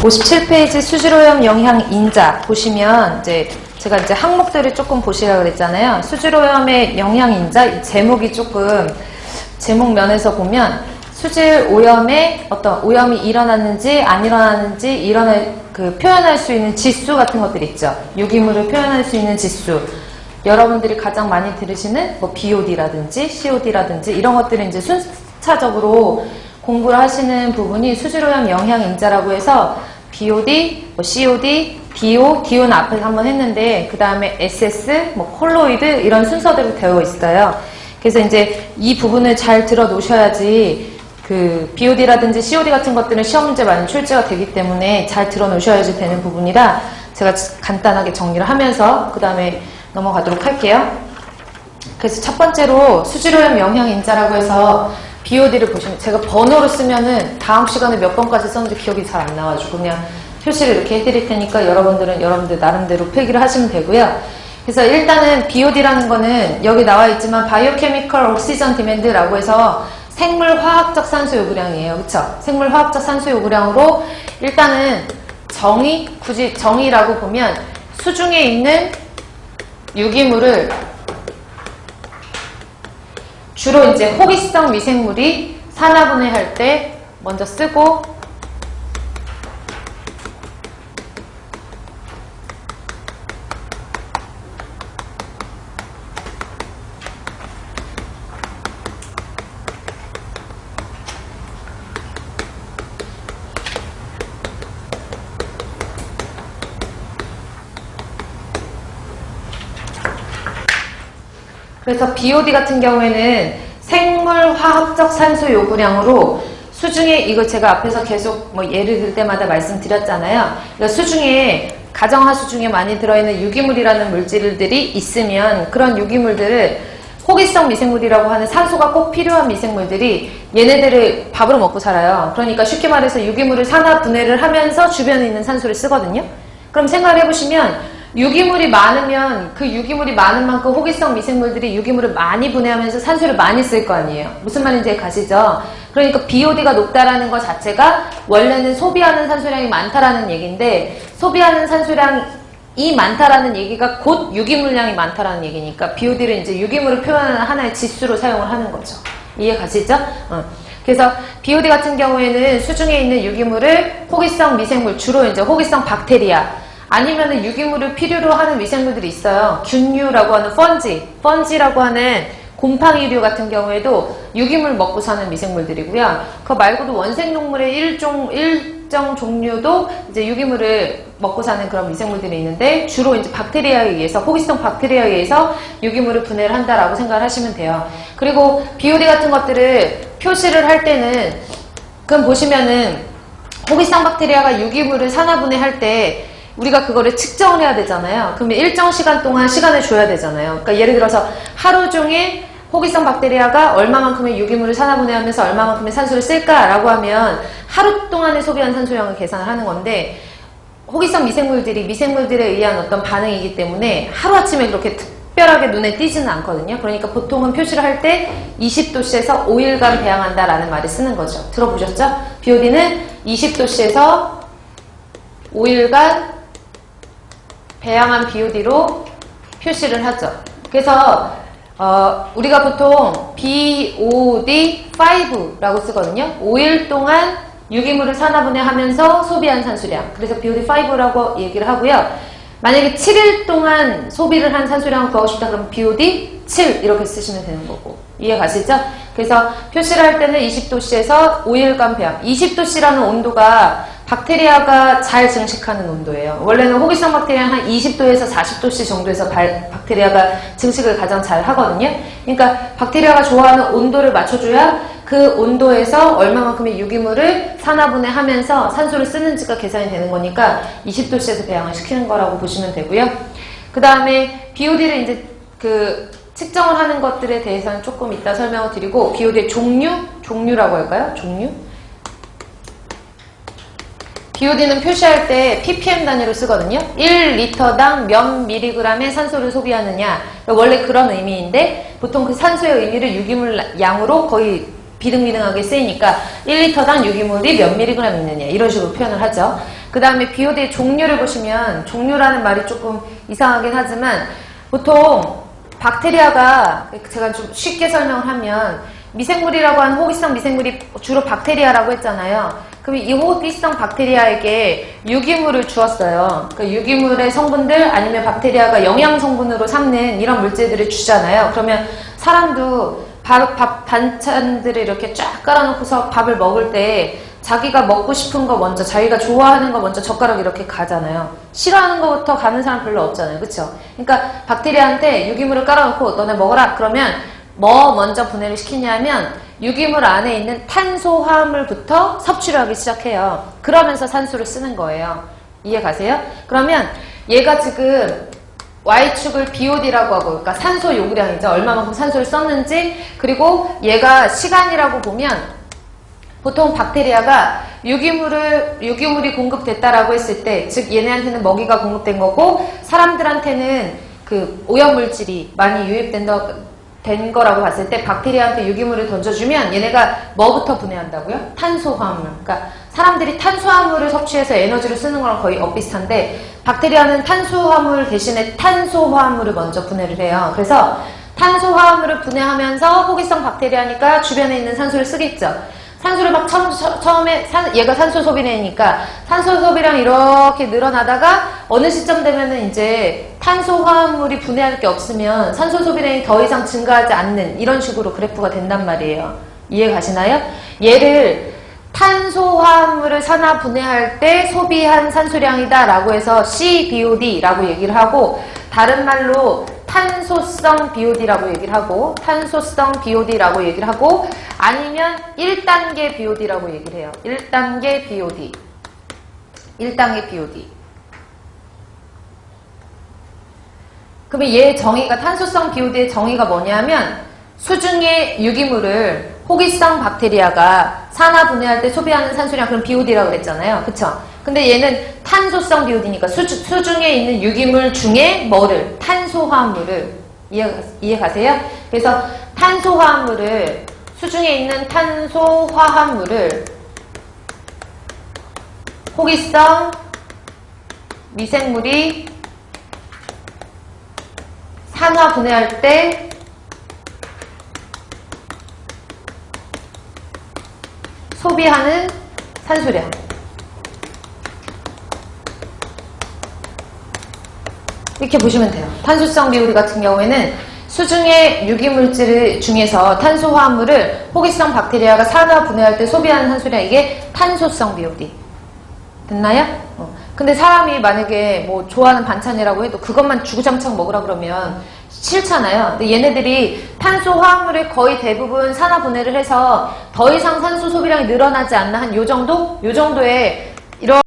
57페이지 수질오염 영향 인자 보시면 제가 항목들을 조금 보시라고 그랬잖아요. 수질오염의 영향 인자 이 제목이 조금 제목 면에서 보면 수질 오염에 어떤 오염이 일어났는지 안 일어났는지 표현할 수 있는 지수 같은 것들 있죠. 유기물을 표현할 수 있는 지수. 여러분들이 가장 많이 들으시는 뭐 BOD라든지 COD라든지 이런 것들을 이제 순차적으로 공부를 하시는 부분이 수질오염 영향 인자라고 해서 BOD, 뭐 COD, DO, DO는 앞에서 한번 했는데 그 다음에 SS, 뭐 콜로이드 이런 순서대로 되어 있어요. 그래서 이제 이 부분을 잘 들어 놓으셔야지 그 BOD라든지 COD 같은 것들은 시험 문제 많이 출제가 되기 때문에 잘 들어 놓으셔야지 되는 부분이라 제가 간단하게 정리를 하면서 그 다음에 넘어가도록 할게요. 그래서 첫 번째로 수질오염 영향 인자라고 해서 BOD를 보시면 제가 번호로 쓰면은 다음 시간에 몇 번까지 썼는지 기억이 잘 안 나가지고 그냥 표시를 이렇게 해드릴 테니까 여러분들 나름대로 필기를 하시면 되고요. 그래서 일단은 BOD라는 거는 여기 나와 있지만 바이오케미컬 옥시전 디맨드라고 해서 생물화학적 산소 요구량이에요. 그쵸? 생물화학적 산소 요구량으로 일단은 굳이 정의라고 보면 수중에 있는 유기물을 주로 이제 호기성 미생물이 산화분해할 때 먼저 쓰고 그래서 BOD 같은 경우에는 생물화학적 산소 요구량으로 수중에 이거 제가 앞에서 계속 뭐 예를 들 때마다 말씀드렸잖아요. 그러니까 수중에 가정하수 중에 많이 들어있는 유기물이라는 물질들이 있으면 그런 유기물들을 호기성 미생물이라고 하는 산소가 꼭 필요한 미생물들이 얘네들을 밥으로 먹고 살아요. 그러니까 쉽게 말해서 유기물을 산화 분해를 하면서 주변에 있는 산소를 쓰거든요. 그럼 생각을 해보시면 유기물이 많으면 그 유기물이 많은 만큼 호기성 미생물들이 유기물을 많이 분해하면서 산소를 많이 쓸 거 아니에요. 무슨 말인지 가시죠? 그러니까 BOD가 높다라는 것 자체가 원래는 소비하는 산소량이 많다라는 얘기인데 소비하는 산소량이 많다라는 얘기가 곧 유기물량이 많다라는 얘기니까 BOD를 이제 유기물을 표현하는 하나의 지수로 사용을 하는 거죠. 이해 가시죠? 그래서 BOD 같은 경우에는 수중에 있는 유기물을 호기성 미생물, 주로 이제 호기성 박테리아 아니면은 유기물을 필요로 하는 미생물들이 있어요. 균류라고 하는 펀지라고 하는 곰팡이류 같은 경우에도 유기물 먹고 사는 미생물들이고요. 그거 말고도 원생동물의 일정 종류도 이제 유기물을 먹고 사는 그런 미생물들이 있는데 주로 이제 박테리아에 의해서 호기성 박테리아에 의해서 유기물을 분해를 한다라고 생각을 하시면 돼요. 그리고 BOD 같은 것들을 표시를 할 때는 그럼 보시면은 호기성 박테리아가 유기물을 산화분해할 때 우리가 그거를 측정을 해야 되잖아요. 그러면 일정 시간 동안 시간을 줘야 되잖아요. 그러니까 예를 들어서 하루 종일 호기성 박테리아가 얼마만큼의 유기물을 산화분해하면서 얼마만큼의 산소를 쓸까라고 하면 하루 동안에 소비한 산소량을 계산을 하는 건데 호기성 미생물들에 의한 어떤 반응이기 때문에 하루아침에 그렇게 특별하게 눈에 띄지는 않거든요. 그러니까 보통은 표시를 할 때 20도씨에서 5일간 배양한다라는 말을 쓰는 거죠. 들어보셨죠? BOD는 20도씨에서 5일간 배양한 BOD로 표시를 하죠. 그래서 우리가 보통 BOD5라고 쓰거든요. 5일 동안 유기물을 산화분해하면서 소비한 산소량. 그래서 BOD5라고 얘기를 하고요. 만약에 7일 동안 소비를 한 산소량을 구하고 싶다 그러면 BOD7 이렇게 쓰시면 되는 거고. 이해 가시죠? 그래서 표시를 할 때는 20도씨에서 5일간 배양. 20도씨라는 온도가 박테리아가 잘 증식하는 온도예요. 원래는 호기성 박테리아는 한 20도에서 40도씨 정도에서 박테리아가 증식을 가장 잘 하거든요. 그러니까 박테리아가 좋아하는 온도를 맞춰줘야 그 온도에서 얼마만큼의 유기물을 산화분해하면서 산소를 쓰는지가 계산이 되는 거니까 20도씨에서 배양을 시키는 거라고 보시면 되고요. 그 다음에 BOD를 이제 측정을 하는 것들에 대해서는 조금 이따 설명을 드리고 BOD의 종류라고 할까요? 종류? BOD는 표시할 때 ppm 단위로 쓰거든요. 1리터당 몇 미리그램의 산소를 소비하느냐. 그러니까 원래 그런 의미인데 보통 그 산소의 의미를 유기물 양으로 거의 비등비등하게 쓰이니까 1리터당 유기물이 몇 미리그램 있느냐 이런 식으로 표현을 하죠. 그 다음에 BOD의 종류를 보시면, 종류라는 말이 조금 이상하긴 하지만 보통 박테리아가, 제가 좀 쉽게 설명을 하면, 미생물이라고 하는 호기성 미생물이 주로 박테리아라고 했잖아요. 그럼 이 호기성 박테리아에게 유기물을 주었어요. 그 유기물의 성분들 아니면 박테리아가 영양 성분으로 삼는 이런 물질들을 주잖아요. 그러면 사람도 밥 반찬들을 이렇게 쫙 깔아놓고서 밥을 먹을 때 자기가 먹고 싶은 거 먼저, 자기가 좋아하는 거 먼저 젓가락 이렇게 가잖아요. 싫어하는 거부터 가는 사람 별로 없잖아요. 그쵸? 그러니까 박테리아한테 유기물을 깔아놓고 너네 먹어라. 그러면 뭐 먼저 분해를 시키냐면 유기물 안에 있는 탄소화합물부터 섭취를 하기 시작해요. 그러면서 산소를 쓰는 거예요. 이해 가세요? 그러면 얘가 지금 Y축을 BOD라고 하고, 그러니까 산소 요구량이죠. 얼마만큼 산소를 썼는지, 그리고 얘가 시간이라고 보면 보통 박테리아가 유기물이 공급됐다라고 했을 때, 즉 얘네한테는 먹이가 공급된 거고 사람들한테는 그 오염물질이 많이 유입된 거라고 봤을 때 박테리아한테 유기물을 던져주면 얘네가 뭐부터 분해한다고요? 탄소화합물. 그러니까 사람들이 탄소화물을 섭취해서 에너지를 쓰는 거랑 거의 엇비슷한데 박테리아는 탄소화물 대신에 탄소화합물을 먼저 분해를 해요. 그래서 탄소화합물을 분해하면서 호기성 박테리아니까 주변에 있는 산소를 쓰겠죠. 산소를 막 처음에 얘가 산소 소비량이니까 산소 소비량이 이렇게 늘어나다가 어느 시점 되면은 이제 탄소화합물이 분해할 게 없으면 산소 소비량이 더 이상 증가하지 않는 이런 식으로 그래프가 된단 말이에요. 이해 가시나요? 얘를 탄소화합물을 산화 분해할 때 소비한 산소량이다 라고 해서 CBOD라고 얘기를 하고, 다른 말로 탄소성 BOD라고 얘기를 하고, 탄소성 BOD라고 얘기를 하고, 아니면 1단계 BOD라고 얘기를 해요. 1단계 BOD. 1단계 BOD. 그러면 얘 정의가, 탄소성 BOD의 정의가 뭐냐면 수중의 유기물을 호기성 박테리아가 산화 분해할 때 소비하는 산소량, 그럼 BOD라고 그랬잖아요. 그쵸? 근데 얘는 탄소성 BOD니까 수중에 있는 유기물 중에 뭐를? 탄소화합물을. 이해 가세요? 그래서 탄소화합물을, 수중에 있는 탄소화합물을 호기성 미생물이 산화 분해할 때 소비하는 산소량. 이렇게 보시면 돼요. 탄소성 BOD 같은 경우에는 수중의 유기물질 중에서 탄소화합물을 호기성 박테리아가 산화 분해할 때 소비하는 산소량, 이게 탄소성 BOD. 됐나요? 근데 사람이 만약에 뭐 좋아하는 반찬이라고 해도 그것만 주구장창 먹으라 그러면 싫잖아요. 근데 얘네들이 탄소화합물을 거의 대부분 산화 분해를 해서 더 이상 산소 소비량이 늘어나지 않나, 한 요 정도? 요 정도의 이런